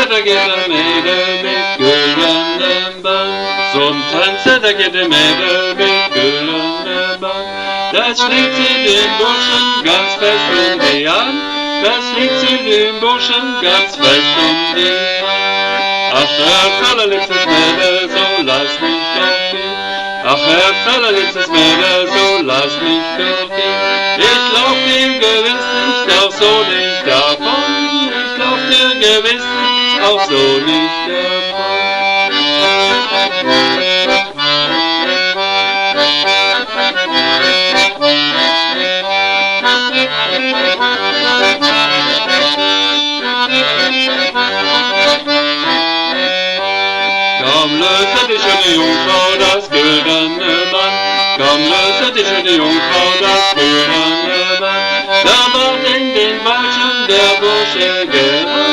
da geht der Mädel mit güldenen Band. Zum Tanzen, da geht der Mädel mit güldenen Band. Das schlägt sie den Burschen ganz fest um die Hand. Das schlägt sie den Burschen ganz fest um die Hand. Ach, Herr allerliebstes Mädel, so lass mich doch gehen. Ach, Herr allerliebstes Mädel, so lass mich doch gehen. Ich lauf dir gewiss nicht auch so nicht davon. Ich lauf dir gewiss nicht auch so nicht davon. Komm, löse die schöne Jungfrau das güldene Band. Komm, löse die schöne Jungfrau das güldene Band. Da ward in den Wald schon der Bursche gerannt.